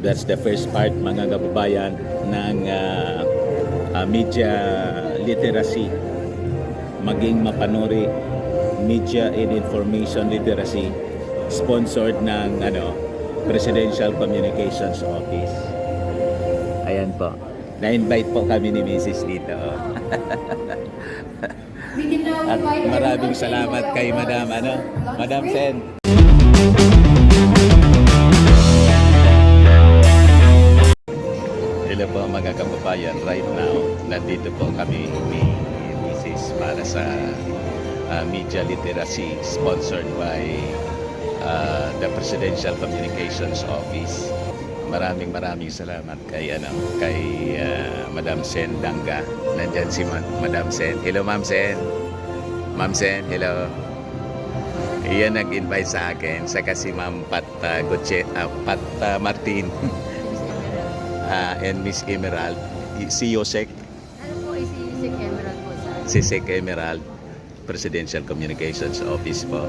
that's the first part, mga kababayan, ng media literacy. Maging mapanuri, media and information literacy, sponsored ng Presidential Communications Office. Ayan po. Na-invite po kami ni Mrs. dito. At maraming salamat kay Madam Sen. Hello po mga kababayan. Right now, nandito po kami ni Mrs. para sa media literacy sponsored by the Presidential Communications Office. Maraming salamat kay Madam Sen Danga. Nandiyan si Madam Sen. Hello Ma'am Sen. Ma'am Sen, hello. Iyan nag-invite sa akin, saka si Ma'am Pat Martin and Miss Emerald. Si Yosek. Ano po si Sek Emerald po sa? Si Sek Emerald, Presidential Communications Office po.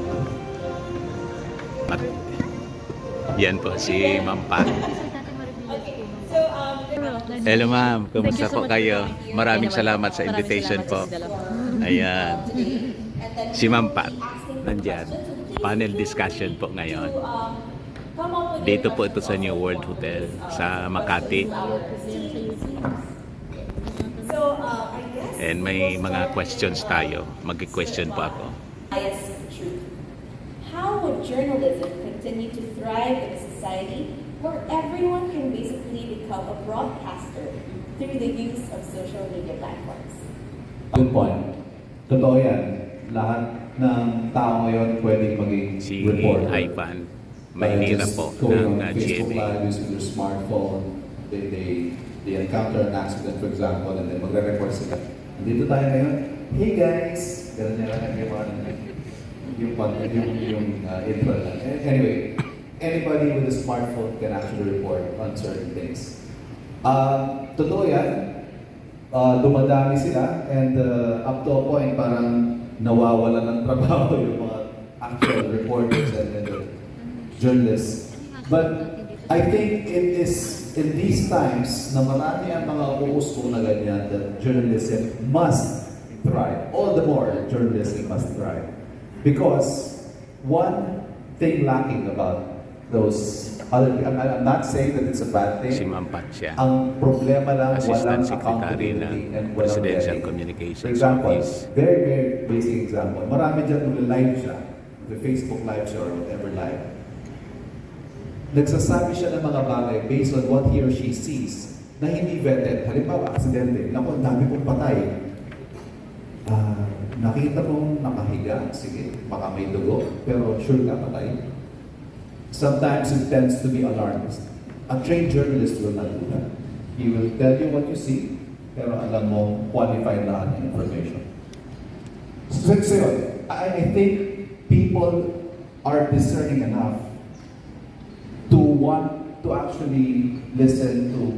Yan po si Ma'am Pat. Hello ma'am, kumusta po kayo? Maraming salamat sa invitation po. Ayan. Si Ma'am Pat, nandyan. Panel discussion po ngayon. Dito po ito sa New World Hotel sa Makati. And may mga questions tayo. Mag-question po ako. How would journalism continue to thrive in a society where everyone can basically become a broadcaster through the use of social media platforms? Good point. Totoo yan. Lahat ng tao ngayon pwedeng maging Si reporter. Ivan, Maynila po ng Facebook GMA. Live using their smartphone. They encounter an accident, for example, and then magre-report sila. Dito tayo ngayon. Hey guys! Ganun nila yung intro lang. Anyway, anybody with a smartphone can actually report on certain things. Totoo yan. Dumadami sila and up to a point parang nawawala ng trabaho yung mga actual reporters and journalists. But I think it is in these times na marami ang mga uuso na ganyan that journalism must thrive. All the more journalism must thrive. Because one thing lacking about those other, I'm not saying that it's a bad thing. Si Ma'am Pat siya. Ang problema lang, Assistant walang Secretary accountability ng and walang Presidential vetting. Communications For example, Office. very basic example. Marami dyan mag-live siya. The Facebook live siya or whatever live. Nagsasabi siya ng mga bagay based on what he or she sees na hindi vetted. Halimbawa, aksidente. Naku, ang dami pong patay. Nakita mong nakahiga. Sige, baka may dugo. Pero sure ka patay. Sometimes it tends to be alarmist. A trained journalist will not do that. He will tell you what you see, pero alam mo, qualified na ang information. So I think people are discerning enough to want to actually listen to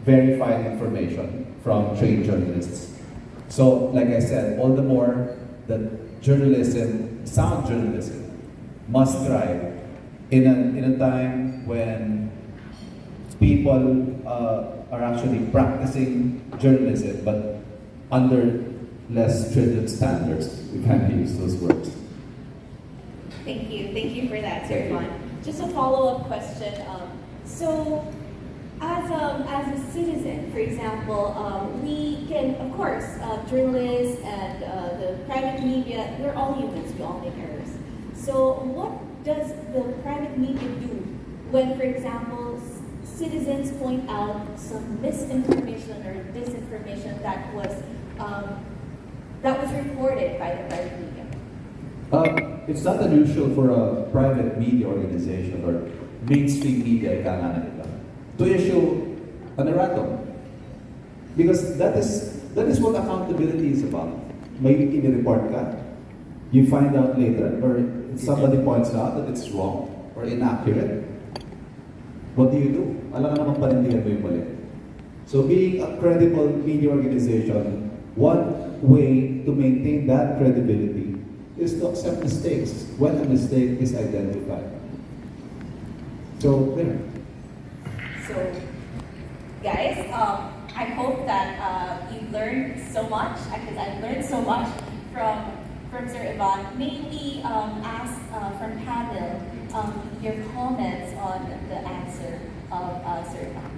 verified information from trained journalists. So, like I said, all the more that journalism, sound journalism, must thrive in a time when people are actually practicing journalism, but under less stringent standards. We can't use those words. Thank you for that, Sir Juan. Just a follow-up question. So, as a citizen, for example, we can, of course, journalists and the private media, we're all humans, we all make errors. So, what does the private media do when, for example, citizens point out some misinformation or disinformation that was reported by the private media? It's not unusual for a private media organization or mainstream media to issue an erratum. Because that is what accountability is about. May i-report ka, you find out later, or somebody points out that it's wrong or inaccurate. What do? Alam ka naman panindigan mo yung mali. So being a credible media organization, one way to maintain that credibility is to accept mistakes when a mistake is identified. So, there. So, guys, I hope that you've learned so much, because I've learned so much from Sir Ivan. May we ask from panel your comments on the answer of Sir Ivan?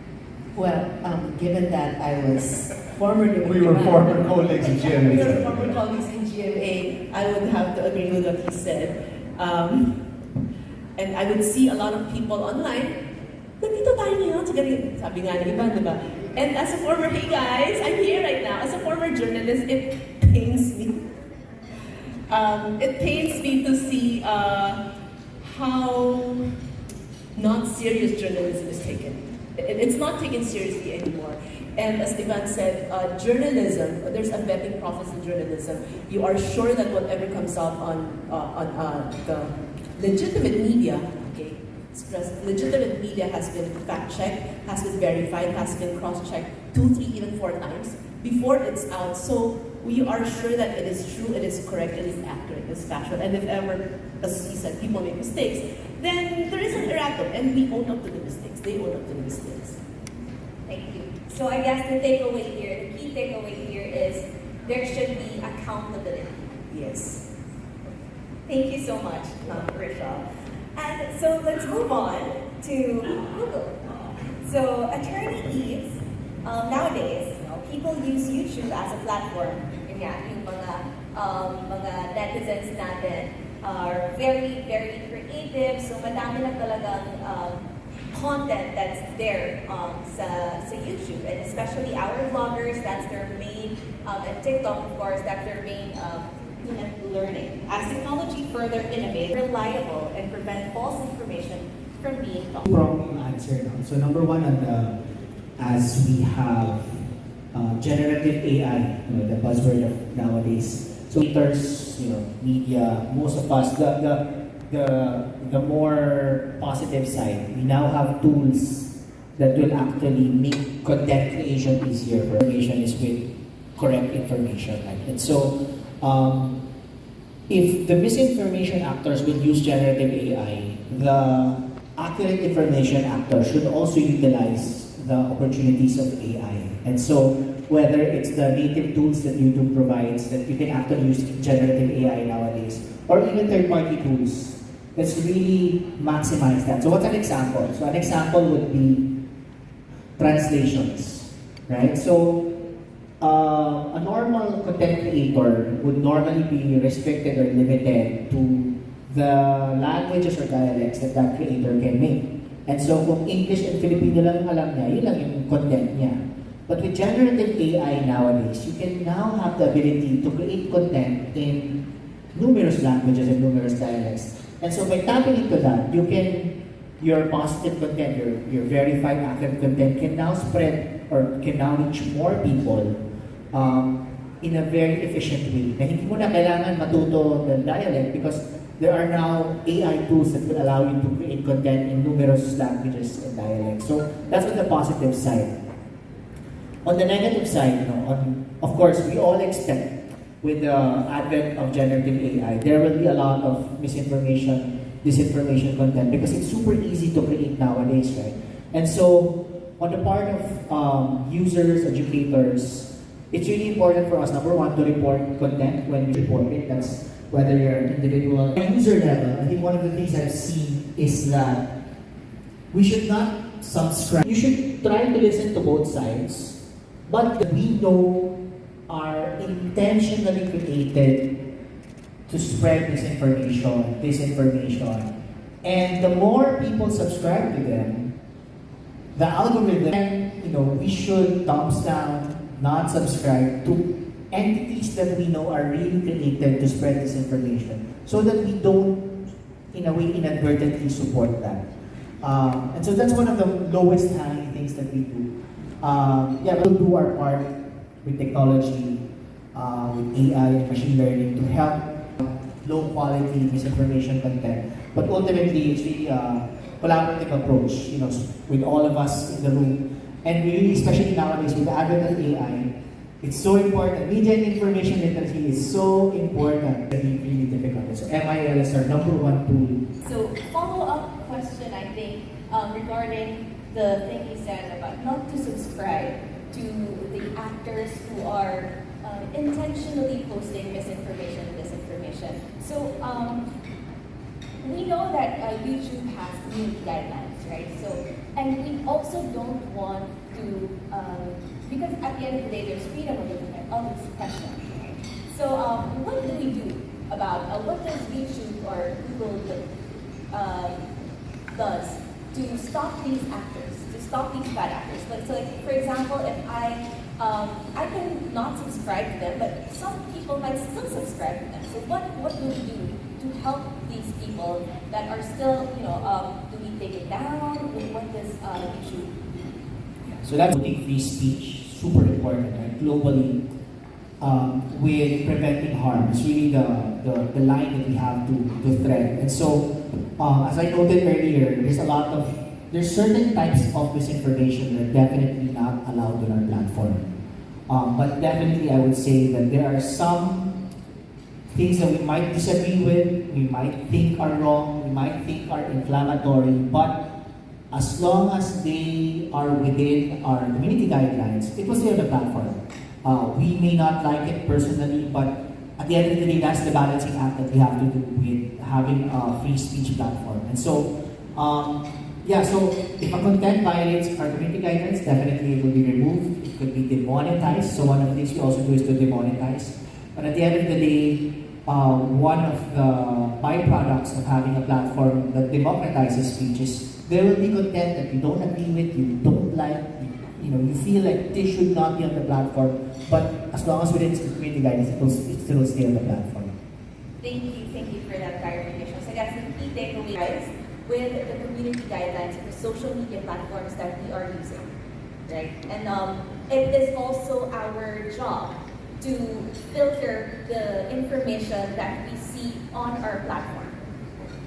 Well, given that I was formerly We were former colleagues in we were GMA. former colleagues in GMA, I would have to agree with what he said. And I would see a lot of people online, nandito tayo ngayon sa ganito, sabi nga ng iba, diba? And as a former, hey guys, I'm here right now. As a former journalist, it pains me. It pains me to see how not serious journalism is taken. It's not taken seriously anymore. And as Ivan said, journalism, there's a vetting process in journalism. You are sure that whatever comes out on the legitimate media, okay, legitimate media has been fact-checked, has been verified, has been cross-checked 2, 3, even 4 times before it's out. So we are sure that it is true, it is correct, it is accurate, it is factual. And if ever, as he said, people make mistakes, then there is an erratum, and we own up to the mistakes. They own up to the mistakes. Thank you. So I guess the takeaway here, the key takeaway here is there should be accountability. Yes. Thank you so much, Risha. And so let's move on to Google. So Attorney Eve, nowadays, people use YouTube as a platform. Yun nga, yung mga netizens natin are very, very creative. So madami na talagang content that's there sa YouTube, and especially our vloggers, that's their main, and TikTok, of course, that's their main learning. As technology further innovates, reliable, and prevent false information from being taught. Wrong answer now. So number one, as we have generative AI, the buzzword of nowadays. So creators, media, most of us, the more positive side, we now have tools that will actually make content creation easier. Information is with correct information, right? And so, if the misinformation actors will use generative AI, the accurate information actors should also utilize the opportunities of AI. And so, whether it's the native tools that YouTube provides that you can actually use generative AI nowadays, or even third-party tools, let's really maximize that. So what's an example? So an example would be translations, right? So a normal content creator would normally be restricted or limited to the languages or dialects that that creator can make. And so kung English and Filipino lang yung alam niya, yun lang yung content niya. But with generative AI nowadays, you can now have the ability to create content in numerous languages and numerous dialects. And so by tapping into that, your positive content, your verified accurate content can now spread or can now reach more people in a very efficient way. Na hindi mo na kailangan matuto ng dialect because there are now AI tools that will allow you to create content in numerous languages and dialects. So that's on the positive side. On the negative side, of course, we all expect with the advent of generative AI, there will be a lot of misinformation, disinformation content because it's super easy to create nowadays, right? And so, on the part of users, educators, it's really important for us, number one, to report content when we report it. That's whether you're an individual. At user level, I think one of the things I've seen is that we should not subscribe. You should try to listen to both sides, but we know are intentionally created to spread disinformation. And the more people subscribe to them, the algorithm, we should thumbs down, not subscribe to entities that we know are really created to spread disinformation so that we don't, in a way, inadvertently support that. And so that's one of the lowest hanging things that we do. We'll do our part with technology, with AI and machine learning to help low quality misinformation content. But ultimately, it's really a collaborative approach, with all of us in the room. And really, especially nowadays with the advent of AI, it's so important. Media and information literacy is so important. It's really difficult. So MIL is our number one tool. So follow-up question, I think, regarding the thing he said about not to subscribe to the actors who are intentionally posting misinformation and disinformation. So we know that YouTube has community guidelines, right? So, and we also don't want to, because at the end of the day, there's freedom of expression, right? So what do we do about, what does YouTube or Google does to stop these actors, to stop these bad actors? So like, for example, if I can not subscribe to them, but some people might still subscribe to them. So what do we do to help these people that are still, do we take it down? What does YouTube do? So that's putting free speech, super important, right? Globally, with preventing harm. It's really the line that we have to thread. And so, as I noted earlier, there's certain types of misinformation that are definitely not allowed on our platform. But definitely I would say that there are some things that we might disagree with, we might think are wrong, we might think are inflammatory, but as long as they are within our community guidelines, it was there on the platform. We may not like it personally, but at the end of the day, that's the balancing act that we have to do with having a free speech platform. And so, so if a content violates our community guidelines, definitely it will be removed. It could be demonetized. So one of the things we also do is to demonetize. But at the end of the day, one of the byproducts of having a platform that democratizes speech is there will be content that you don't agree with, you don't like, you feel like this should not be on the platform, but as long as within the community guidelines, it still will stay on the platform. Thank you for that clarification. So that's the key takeaway, guys, with the community guidelines and the social media platforms that we are using, right? And it is also our job to filter the information that we see on our platform,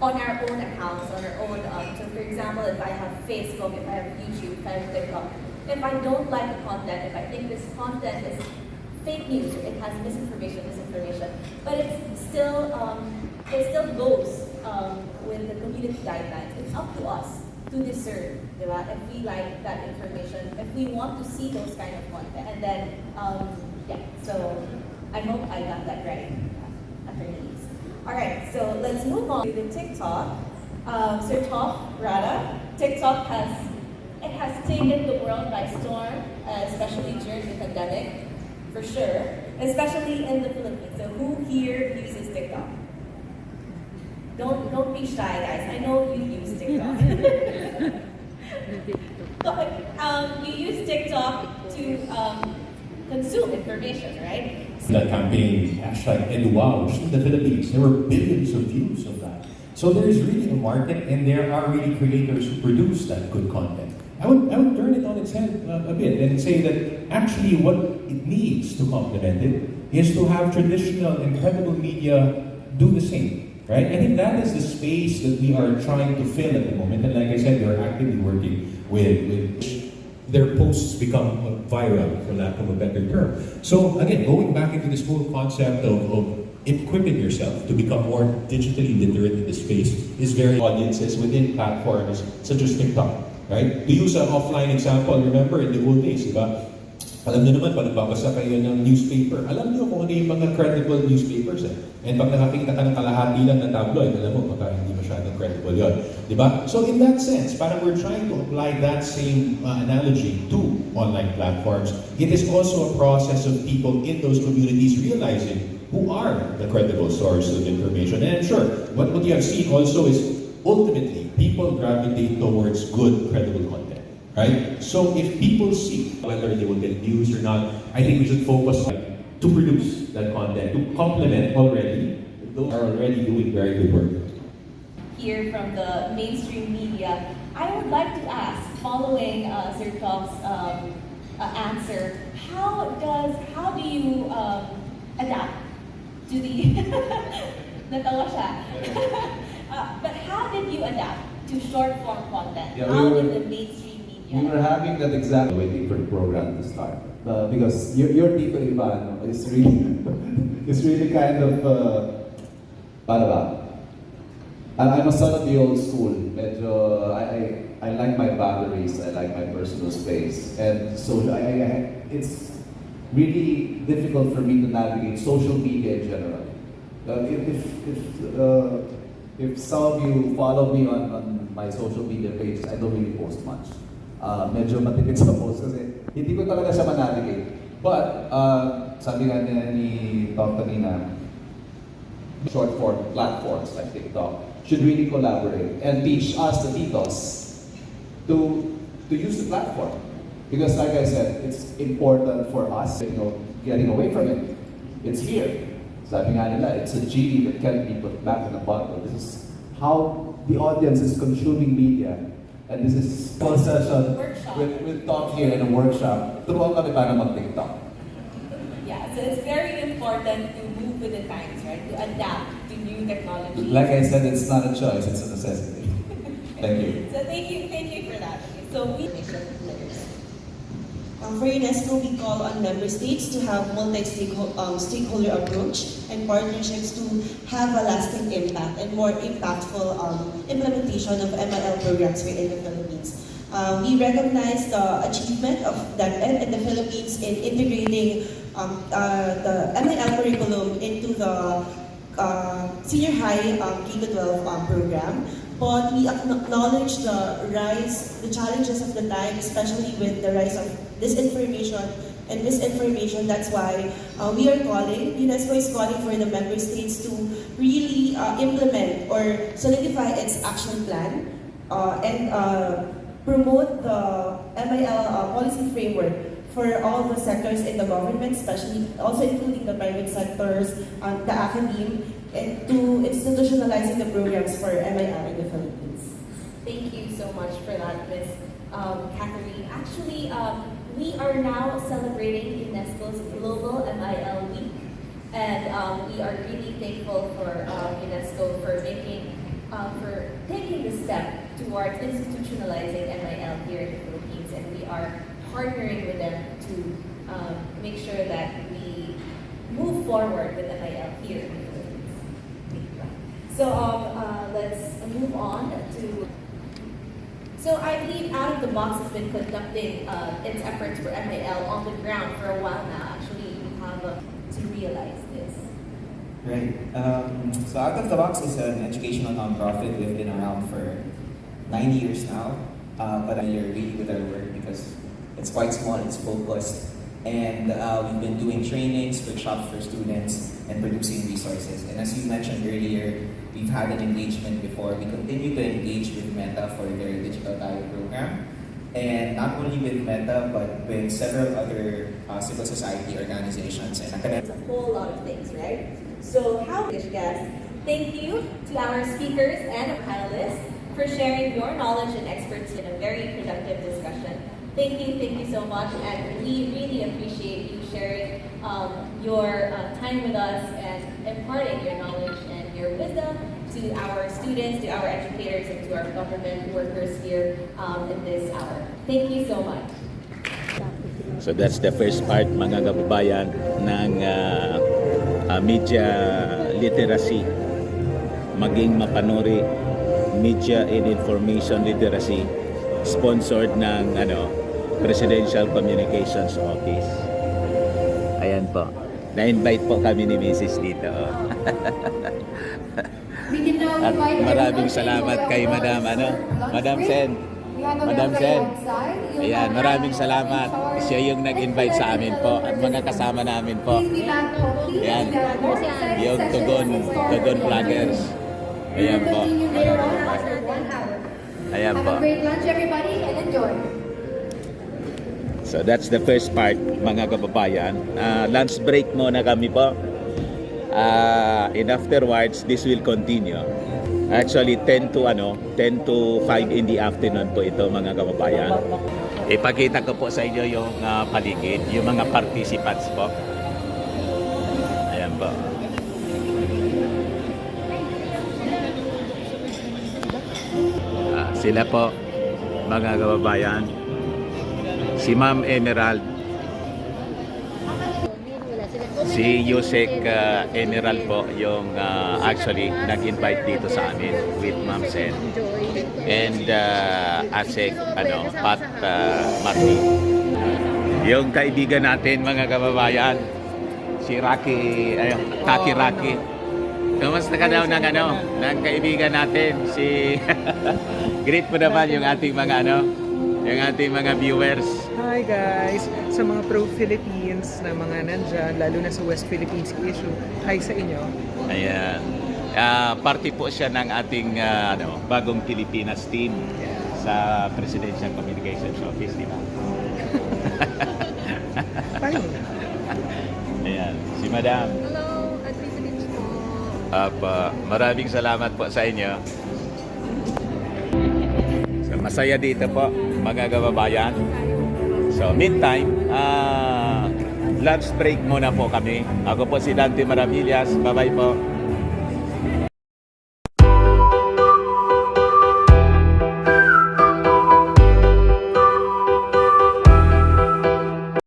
on our own accounts, on our own, so for example, if I have Facebook, if I have YouTube, if I have TikTok, if I don't like the content, if I think this content is fake news, it has misinformation, but it still goes with the community guidelines. It's up to us to discern, diba? If we like that information, if we want to see those kind of content, and then so I hope I got that right, attorneys. All right, so let's move on to the TikTok. Sir Top Rada, TikTok has taken the world by storm, especially during the pandemic, for sure, especially in the Philippines. So who here uses TikTok? Don't be shy, guys. I know you use TikTok. You use TikTok to consume information, right? That campaign, #EduWow, in the Philippines, there were billions of views of that. So there is really a market, and there are really creators who produce that good content. I would turn it on its head a bit and say that actually what it needs to complement it is to have traditional and credible media do the same, right? I think that is the space that we are trying to fill at the moment. And like I said, we're actively working with their posts become viral, for lack of a better term. So again, going back into this whole concept of equipping yourself to become more digitally literate in the space is very audiences within platforms such as TikTok, right? To use an offline example, remember in the old days, diba? Alam niyo naman, pag nagbabasa kayo ng newspaper, alam niyo kung ano yung mga credible newspapers eh. And pag nakakita ka ng kalahati lang na tabloid, alam mo, baka hindi masyadong credible yun. Diba? So in that sense, parang we're trying to apply that same analogy to online platforms. It is also a process of people in those communities realizing who are the credible sources of information. And I'm sure, what you have seen also is ultimately, people gravitate towards good, credible content. Right? So if people see whether they will get news or not, I think we should focus on to produce that content, to complement already those are already doing very good work. Here from the mainstream media, I would like to ask, following Sir Top's answer, how do you adapt to the natawa siya. But how did you adapt to short form content? Yeah, How did the mainstream we were having that exact waiting for the program to start because your Tito Ivan is really kind of paano ba? I'm a son of the old school. Medyo I like my boundaries, I like my personal space. And so it's really difficult for me to navigate social media in general. If some of you follow me on my social media pages, I don't really post much. Medyo matipid sa post kasi hindi ko talaga siya manavigate. But, sabi nga ni Tom kanina, short form platforms like TikTok should really collaborate and teach us, the titos, to use the platform. Because like I said, it's important for us, getting away from it. It's here. Sabi nga nila, it's a genie that can't be put back in a bottle. This is how the audience is consuming media. And this is a session with Tom here in a workshop. Turuan kami paano mag-TikTok. Yeah, so it's very important to move with the times, right? To adapt to new technology. Like I said, it's not a choice, it's a necessity. Thank you. So thank you for that. Okay, so we For UNESCO, we call on member states to have multi-stakeholder approach and partnerships to have a lasting impact and more impactful implementation of MIL programs here in the Philippines. We recognize the achievement of DepEd in the Philippines in integrating the MIL curriculum into the senior high K-12 program. But we acknowledge the challenges of the time, especially with the rise of disinformation and misinformation. That's why UNESCO is calling for the member states to really implement or solidify its action plan and promote the MIL policy framework for all the sectors in the government, especially also including the private sectors, the academe, and to institutionalizing the programs for MIL in the Philippines. Thank you so much for that, Ms. Catherine. Actually, we are now celebrating UNESCO's Global MIL Week, and we are really thankful for UNESCO for taking the step towards institutionalizing MIL here in the Philippines, and we are partnering with them to make sure that we move forward with MIL here in the Philippines. So let's move on to. So I believe Out of the Box has been conducting its efforts for MIL on the ground for a while now. Actually, we have to realize this. Right. So Out of the Box is an educational nonprofit. We've been around for 9 years now, but I'm really with our work because it's quite small, it's focused, and we've been doing trainings, workshops for students, and producing resources. And as you mentioned earlier, we've had an engagement before. We continue to engage with Meta for their Digital Diet program. And not only with Meta, but with several other civil society organizations and academic. It's a whole lot of things, right? So how guys, thank you to our speakers and panelists for sharing your knowledge and expertise in a very productive discussion. Thank you so much, and we really appreciate you sharing your time with us and imparting your knowledge and your wisdom to our students, to our educators, and to our government workers here in this hour. Thank you so much. So that's the first part, mga kababayan, ng media literacy, maging mapanuri, media and information literacy, sponsored ng Presidential Communications Office. Ayan po. Na-invite po kami ni Mrs. dito. At maraming salamat kay Madam Madam Sen. Madam Sen. Ayan, maraming salamat. Siya yung nag-invite sa amin po at mga kasama namin po. Ayan, yung Tugon Vloggers. Ayan po. Ayan po. Have a great lunch, everybody, and enjoy. So that's the first part, mga kababayan. Lunch break muna kami po. And afterwards, this will continue. Actually, 10 to 5 in the afternoon po ito, mga kababayan. Ipakita ko po sa inyo yung paligid, yung mga participants po. Ayan po. Sila po, mga kababayan. Si Ma'am Emerald, si Yusek Emerald po yung actually nag-invite dito sa amin with Ma'am Sen. and Asek Pat Mati. Yung kaibigan natin mga kababayan, si Taki Raki. Kamusta ka daw ng kaibigan natin si greet mo naman yung ating mga yung ating mga viewers. Hi guys! Sa mga pro-Philippines na mga nandyan, lalo na sa West Philippines issue, hi sa inyo. Ayan. Party po siya ng ating bagong Pilipinas team sa Presidential Communications Office, di ba? Paano? Ayan, si Madam. Hello, at Philippines po. Maraming salamat po sa inyo. So, masaya dito po, mga kababayan. So, meantime, lunch break muna po kami. Ako po si Dante Maravillas. Bye-bye po.